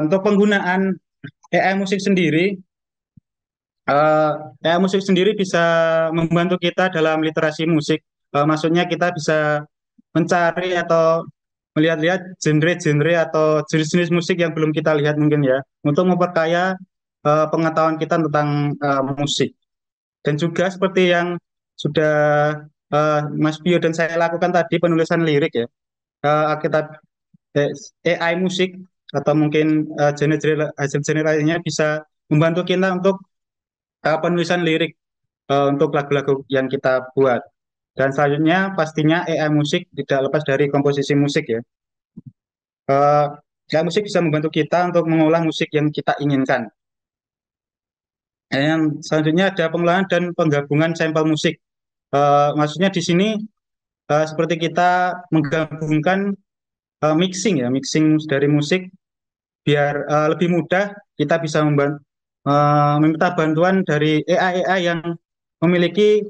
Untuk penggunaan AI musik sendiri, eh, AI musik sendiri bisa membantu kita dalam literasi musik. Maksudnya kita bisa mencari atau melihat-lihat genre-genre atau jenis-jenis musik yang belum kita lihat mungkin ya, untuk memperkaya pengetahuan kita tentang musik. Dan juga seperti yang sudah Mas Bio dan saya lakukan tadi, penulisan lirik ya. Kita AI musik atau mungkin genre hasil genre lainnya bisa membantu kita untuk penulisan lirik untuk lagu-lagu yang kita buat. Dan selanjutnya pastinya AI musik tidak lepas dari komposisi musik ya. Eh, AI musik bisa membantu kita untuk mengolah musik yang kita inginkan. Yang selanjutnya ada pengolahan dan penggabungan sampel musik. Maksudnya di sini seperti kita menggabungkan mixing ya, mixing dari musik biar lebih mudah kita bisa meminta bantuan dari AI yang memiliki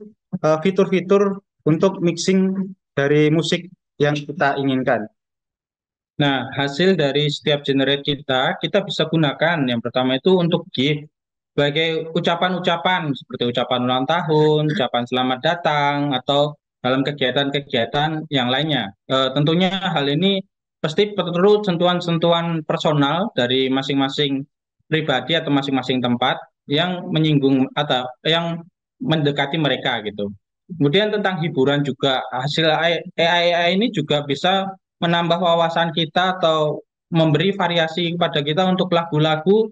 fitur-fitur untuk mixing dari musik yang kita inginkan. Nah, hasil dari setiap generate kita bisa gunakan. Yang pertama itu untuk gift, sebagai ucapan-ucapan seperti ucapan ulang tahun, ucapan selamat datang, atau dalam kegiatan-kegiatan yang lainnya. Tentunya hal ini pasti perlu sentuhan-sentuhan personal dari masing-masing pribadi atau masing-masing tempat yang menyinggung atau yang mendekati mereka gitu. Kemudian tentang hiburan juga, hasil AI ini juga bisa menambah wawasan kita atau memberi variasi kepada kita untuk lagu-lagu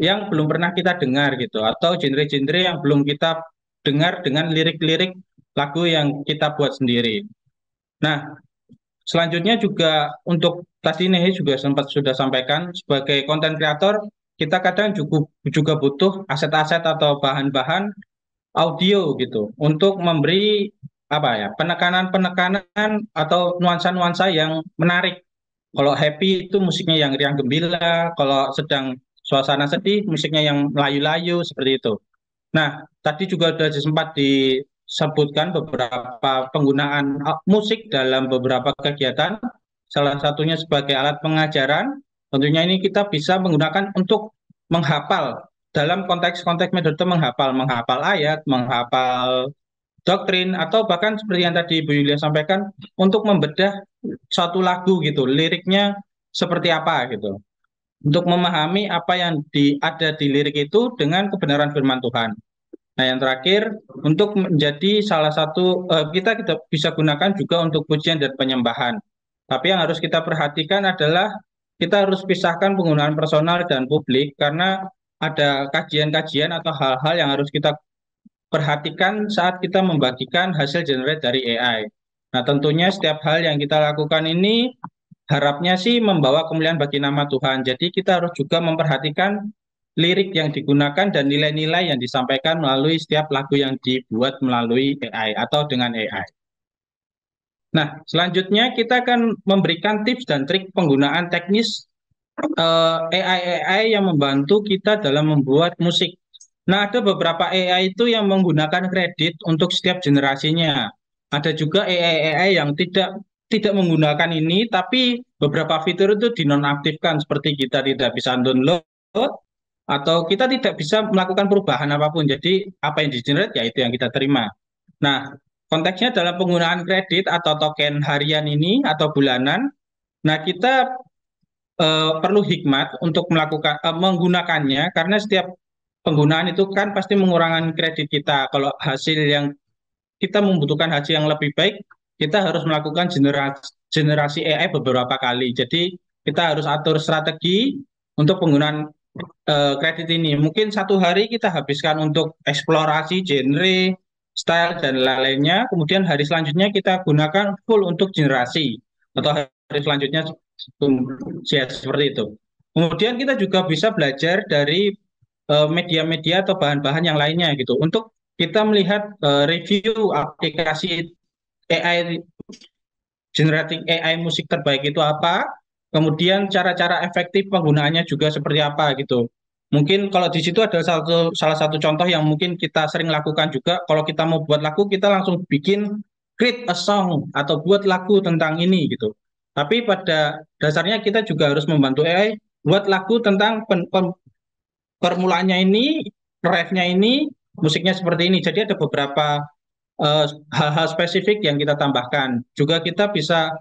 yang belum pernah kita dengar gitu, atau genre-genre yang belum kita dengar dengan lirik-lirik lagu yang kita buat sendiri. Nah, selanjutnya juga untuk tadi nih juga sempat sudah sampaikan, sebagai konten kreator kita kadang juga butuh aset-aset atau bahan-bahan audio gitu untuk memberi apa ya, penekanan-penekanan atau nuansa-nuansa yang menarik. Kalau happy itu musiknya yang riang gembira, kalau sedang suasana sedih musiknya yang melayu-layu seperti itu. Nah, tadi juga sudah sempat disebutkan beberapa penggunaan musik dalam beberapa kegiatan, salah satunya sebagai alat pengajaran. Tentunya ini kita bisa menggunakan untuk menghafal dalam konteks-konteks metode menghafal, menghafal ayat, menghafal doktrin, atau bahkan seperti yang tadi Bu Yulia sampaikan, untuk membedah suatu lagu gitu, liriknya seperti apa gitu. Untuk memahami apa yang ada di lirik itu dengan kebenaran firman Tuhan. Nah, yang terakhir, untuk menjadi salah satu, kita bisa gunakan juga untuk pujian dan penyembahan. Tapi yang harus kita perhatikan adalah kita harus pisahkan penggunaan personal dan publik, karena ada kajian-kajian atau hal-hal yang harus kita perhatikan saat kita membagikan hasil generate dari AI. Nah, tentunya setiap hal yang kita lakukan ini harapnya sih membawa kemuliaan bagi nama Tuhan. Jadi kita harus juga memperhatikan lirik yang digunakan dan nilai-nilai yang disampaikan melalui setiap lagu yang dibuat melalui AI atau dengan AI. Nah, selanjutnya kita akan memberikan tips dan trik penggunaan teknis AI yang membantu kita dalam membuat musik. Nah, ada beberapa AI itu yang menggunakan kredit untuk setiap generasinya. Ada juga AI yang tidak menggunakan ini, tapi beberapa fitur itu dinonaktifkan, seperti kita tidak bisa download atau kita tidak bisa melakukan perubahan apapun. Jadi apa yang di-generate ya itu yang kita terima. Nah, konteksnya dalam penggunaan kredit atau token harian ini atau bulanan. Nah, kita perlu hikmat untuk menggunakannya, karena setiap penggunaan itu kan pasti mengurangi kredit kita. Kalau hasil yang kita membutuhkan hasil yang lebih baik, kita harus melakukan generasi AI beberapa kali. Jadi kita harus atur strategi untuk penggunaan kredit ini. Mungkin satu hari kita habiskan untuk eksplorasi genre, style, dan lain-lainnya. Kemudian hari selanjutnya kita gunakan full untuk generasi. Atau hari selanjutnya ya, seperti itu. Kemudian kita juga bisa belajar dari media-media atau bahan-bahan yang lainnya gitu. Untuk kita melihat review aplikasi AI, generating AI musik terbaik itu apa, kemudian cara-cara efektif penggunaannya juga seperti apa gitu. Mungkin kalau di situ ada salah satu contoh yang mungkin kita sering lakukan juga, kalau kita mau buat lagu, kita langsung bikin create a song atau buat lagu tentang ini gitu. Tapi pada dasarnya kita juga harus membantu AI buat lagu tentang permulaannya ini, ref-nya ini, musiknya seperti ini. Jadi ada beberapa hal-hal spesifik yang kita tambahkan. Juga kita bisa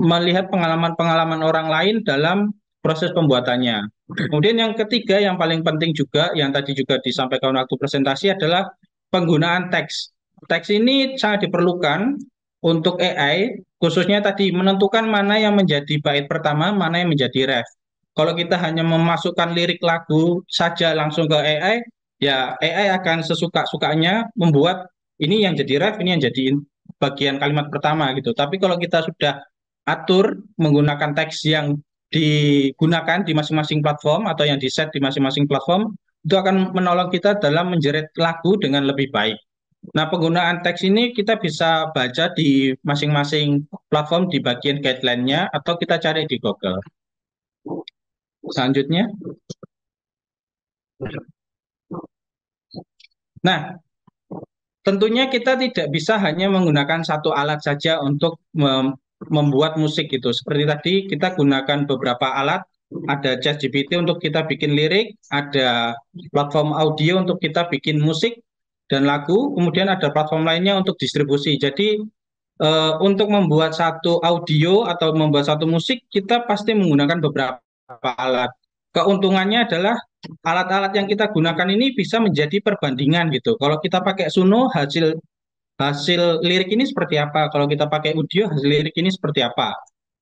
melihat pengalaman-pengalaman orang lain dalam proses pembuatannya. Kemudian yang ketiga, yang paling penting juga, yang tadi juga disampaikan waktu presentasi adalah penggunaan teks. Teks ini sangat diperlukan untuk AI, khususnya tadi menentukan mana yang menjadi bait pertama, mana yang menjadi ref. Kalau kita hanya memasukkan lirik lagu saja langsung ke AI, ya AI akan sesuka-sukanya membuat ini yang jadi ref, ini yang jadi bagian kalimat pertama gitu. Tapi kalau kita sudah atur menggunakan teks yang digunakan di masing-masing platform atau yang di-set di masing-masing platform, itu akan menolong kita dalam menjerit lagu dengan lebih baik. Nah, penggunaan teks ini kita bisa baca di masing-masing platform di bagian guideline-nya atau kita cari di Google. Selanjutnya. Nah, tentunya kita tidak bisa hanya menggunakan satu alat saja untuk membuat musik gitu. Seperti tadi kita gunakan beberapa alat, ada ChatGPT untuk kita bikin lirik, ada platform audio untuk kita bikin musik dan lagu, kemudian ada platform lainnya untuk distribusi. Jadi untuk membuat satu audio atau membuat satu musik, kita pasti menggunakan beberapa alat. Keuntungannya adalah alat-alat yang kita gunakan ini bisa menjadi perbandingan gitu. Kalau kita pakai Suno, hasil hasil lirik ini seperti apa? Kalau kita pakai audio, hasil lirik ini seperti apa?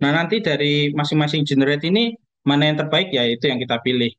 Nah, nanti dari masing-masing generate ini, mana yang terbaik ya itu yang kita pilih.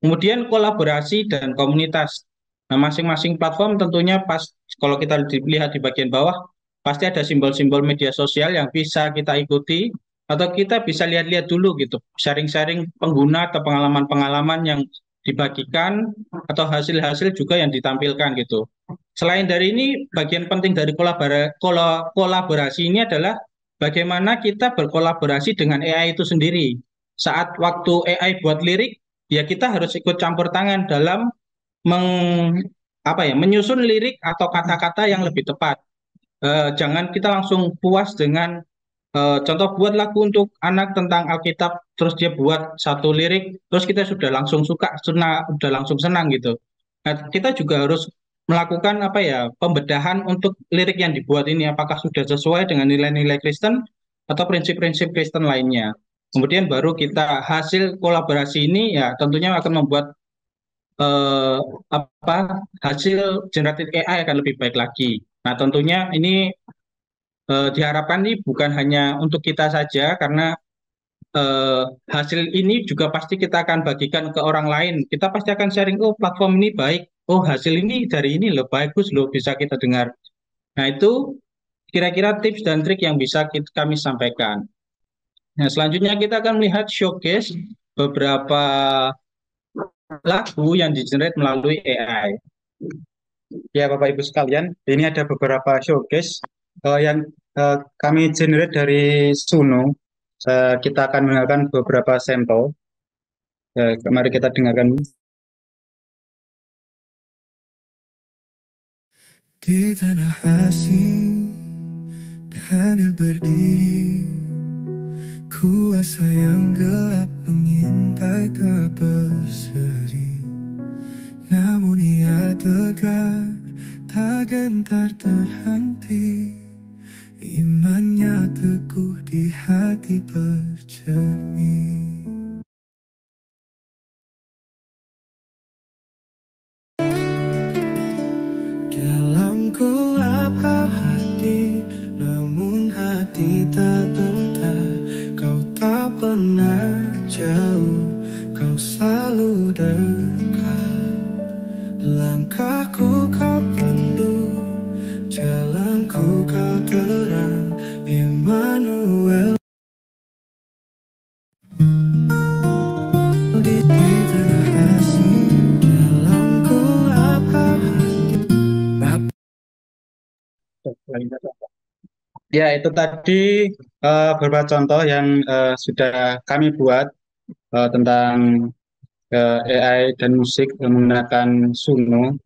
Kemudian kolaborasi dan komunitas. Nah, masing-masing platform tentunya pas kalau kita lihat di bagian bawah, pasti ada simbol-simbol media sosial yang bisa kita ikuti, atau kita bisa lihat-lihat dulu gitu, sharing-sharing pengguna atau pengalaman-pengalaman yang dibagikan, atau hasil-hasil juga yang ditampilkan gitu. Selain dari ini, bagian penting dari kolaborasi ini adalah bagaimana kita berkolaborasi dengan AI itu sendiri. Saat waktu AI buat lirik, ya kita harus ikut campur tangan dalam menyusun lirik atau kata-kata yang lebih tepat. Jangan kita langsung puas dengan contoh buat lagu untuk anak tentang Alkitab, terus dia buat satu lirik, terus kita sudah langsung suka, sudah langsung senang gitu. Nah, kita juga harus melakukan pembedahan untuk lirik yang dibuat ini, apakah sudah sesuai dengan nilai-nilai Kristen atau prinsip-prinsip Kristen lainnya. Kemudian baru kita hasil kolaborasi ini ya tentunya akan membuat eh, hasil generatif AI akan lebih baik lagi. Nah, tentunya ini diharapkan ini bukan hanya untuk kita saja karena hasil ini juga pasti kita akan bagikan ke orang lain. Kita pasti akan sharing, oh platform ini baik, oh hasil ini dari ini loh bagus loh bisa kita dengar. Nah itu kira-kira tips dan trik yang bisa kami sampaikan. Nah selanjutnya kita akan melihat showcase beberapa lagu yang di-generate melalui AI. Ya, Bapak Ibu sekalian, ini ada beberapa showcase yang kami generate dari Suno. Kita akan mendengarkan beberapa sampel. Mari kita dengarkan. Di tanah asing, tanah berdiri, kuasa yang gelap mengintai tak berseri. Namun ia tegar, tak gentar terhenti. Imannya teguh di hati bercermin. Dalam gelap hati, namun hati tak gentar. Kau tak pernah jauh, kau selalu dekat. Langkahku kau pandu, jalanku kau terang, Immanuel. Di tanah asing, dalam gelap hati. Ya, itu tadi beberapa contoh yang sudah kami buat tentang AI dan musik menggunakan Suno.